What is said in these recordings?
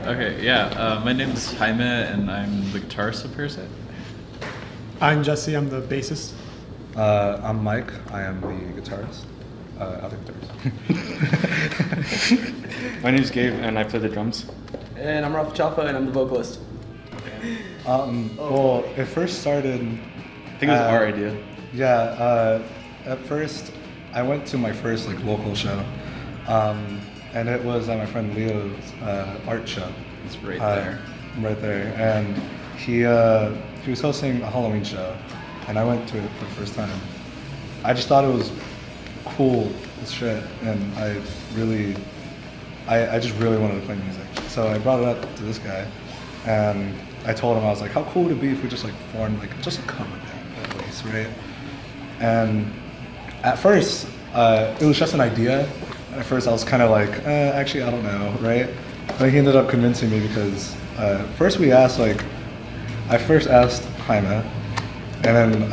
Okay, yeah. My name is Jaime, and I'm the guitarist of Parasite. I'm Jesse, I'm the bassist. I'm Mike. I am the guitarist. Other guitarist. My name's Gabe, and I play the drums. And I'm Rafa Chalfa, and I'm the vocalist. Well, it first started. I think it was our idea. Yeah. At first, I went to my first local show, and it was at my friend Leo's art show. It's right there. Right there, and he was hosting a Halloween show, and I went to it for the first time. I just thought it was cool as shit, and I just really wanted to play music. So I brought it up to this guy, and I told him, I was like, how cool would it be if we just formed just a cover band at least, right? And at first, it was just an idea. At first I was kind of actually I don't know, right? But he ended up convincing me because first we asked I first asked Jaime, and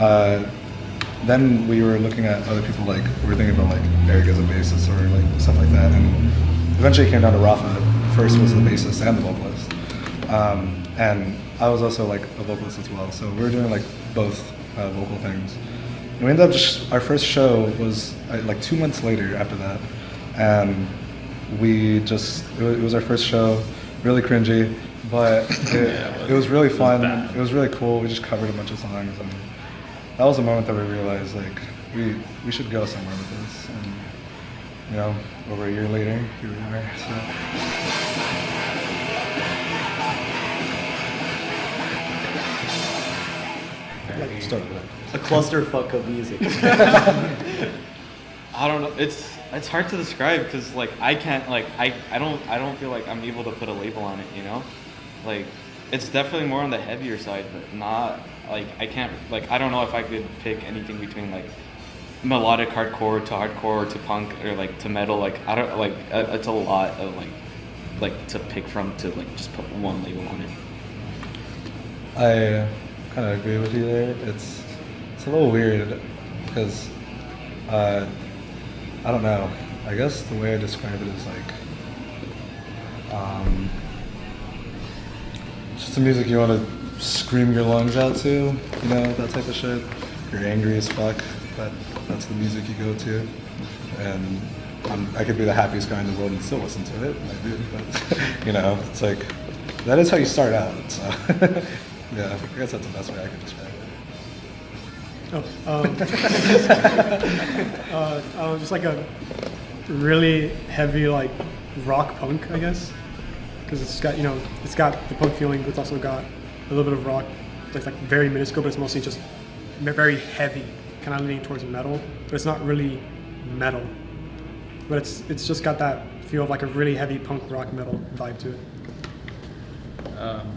then we were looking at other people, we were thinking about Eric as a bassist or stuff like that, and eventually it came down to Rafa. First was the bassist and the vocalist, and I was also a vocalist as well. So we were doing both vocal things. And we ended up our first show was 2 months later after that, and it was our first show, really cringy, but it was really fun. It was really cool. We just covered a bunch of songs, and that was the moment that we realized we should go somewhere with this. And over a year later, here we are. So. Start with that. A clusterfuck of music. I don't know. It's hard to describe because I can't I don't feel like I'm able to put a label on it. It's definitely more on the heavier side, but not I can't I don't know if I could pick anything between melodic hardcore to hardcore to punk or to metal. I don't it's a lot of to pick from to just put one label on it. I kind of agree with you there. It's a little weird because I don't know. I guess the way I describe it is just the music you want to scream your lungs out to, that type of shit. You're angry as fuck. That's the music you go to, and I could be the happiest guy in the world and still listen to it. I do, but it's that is how you start out. So yeah, I guess that's the best way I could describe it. Just a really heavy rock punk, I guess, because it's got it's got the punk feeling, but it's also got a little bit of rock. It's very minuscule, but it's mostly just very heavy, kind of leaning towards metal, but it's not really metal. But it's just got that feel of a really heavy punk rock metal vibe to it.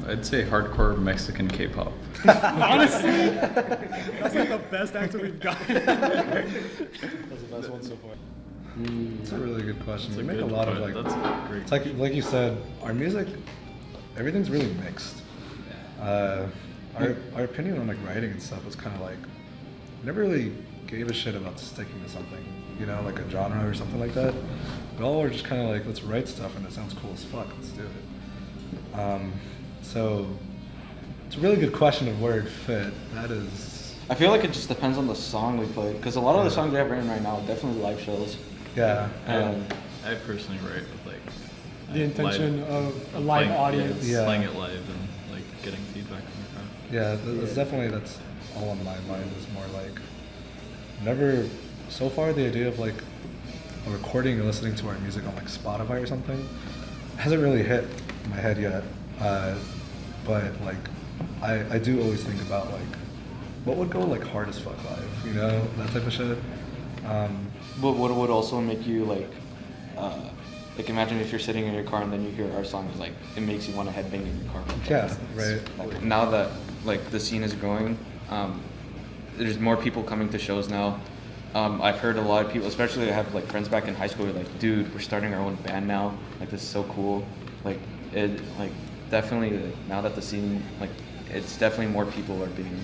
I'd say hardcore Mexican K-pop. Honestly, that's the best answer we've got. That's the best one so far. It's a really good question. We make a lot of That's a great. It's like you said, our music, everything's really mixed. Our opinion on writing and stuff was kind of never really gave a shit about sticking to something, a genre or something like that. We all were just kind of let's write stuff and it sounds cool as fuck, let's do it. So it's a really good question of where it fit. That is. I feel like it just depends on the song we play because a lot of the songs we have written right now are definitely live shows. Yeah. I personally write with the intention of a live audience. Playing it live and getting feedback from the crowd. Yeah, that's all on my mind is more never so far the idea of recording and listening to our music on Spotify or something hasn't really hit my head yet. But I do always think about what would go hard as fuck live, that type of shit. But what would also make you imagine if you're sitting in your car and then you hear our song, it makes you want to headbang in your car. Yeah, right. Now that the scene is growing, there's more people coming to shows now. I've heard a lot of people, especially I have friends back in high school, who are dude, we're starting our own band now. This is so cool. Definitely now that the scene it's definitely more people are being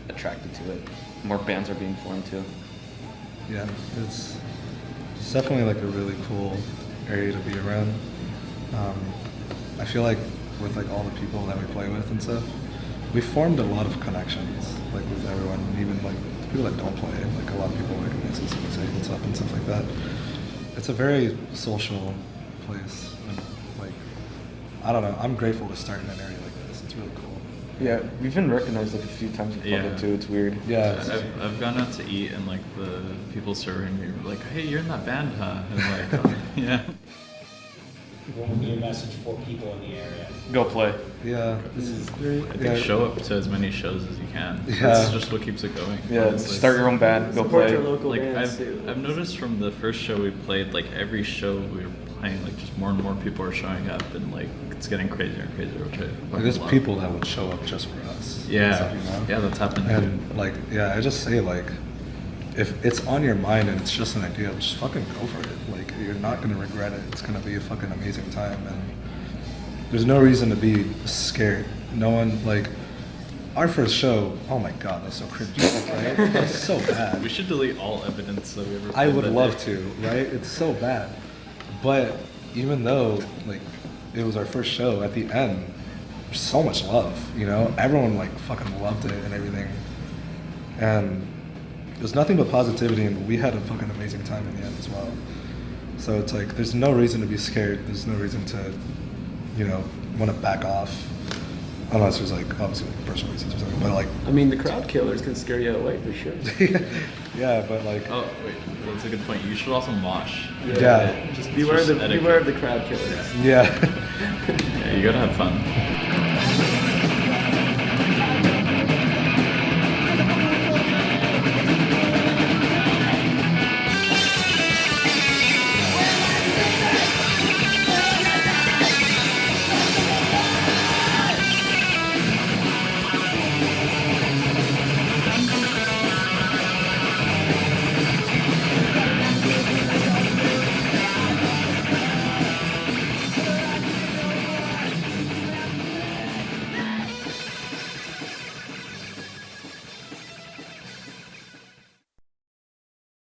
attracted to it. More bands are being formed too. Yeah, it's definitely a really cool area to be around. I feel like with like all the people that we play with and stuff, we formed a lot of connections, like with everyone, even like the people that don't play. Like a lot of people recognize us and say what's up and stuff like that. It's a very social place, and like I don't know. I'm grateful to start in an area like this. It's really cool. Yeah, we've been recognized like a few times in public Yeah. too. It's weird. Yeah, it's- I've gone out to eat and like the people serving me were like, hey, you're in that band, huh? And like, oh, yeah. What would be a message for people in the area? Go play. yeah. This is very. I think Yeah. show up to as many shows as you can. Yeah. That's just what keeps it going. Yeah, Honestly. start your own band. Go Support play. your local Like bands I've too. I've noticed from the first show we played, like every show we were playing, like just more and more people are showing up, and like it's getting crazier and crazier, which I Like fucking there's love. people that would show up just for us. and Yeah, stuff, you know? yeah, that's happened. And like, yeah, I just say like, if it's on your mind and it's just an idea, just fucking go for it. Like you're not gonna regret it. It's gonna be a fucking amazing time, and there's no reason to be scared. No one like our first show. Oh my god, that's so cringy. Right? That's so bad. We should delete all evidence that we ever. I played would that love day. to, right? It's so bad. But even though like it was our first show, at the end, there's so much love, you know? Everyone like fucking loved it and everything. And it was nothing but positivity, and we had a fucking amazing time in the end as well. So it's like there's no reason to be scared. There's no reason to, you know, want to back off. Unless there's like obviously like personal reasons or something. But like I mean, the crowd killers can scare you away for sure. yeah, but like Oh wait, that's a good point. You should also mosh. Yeah. Just beware Just of the etiquette. beware of the crowd killers. yeah. Yeah, you gotta have fun.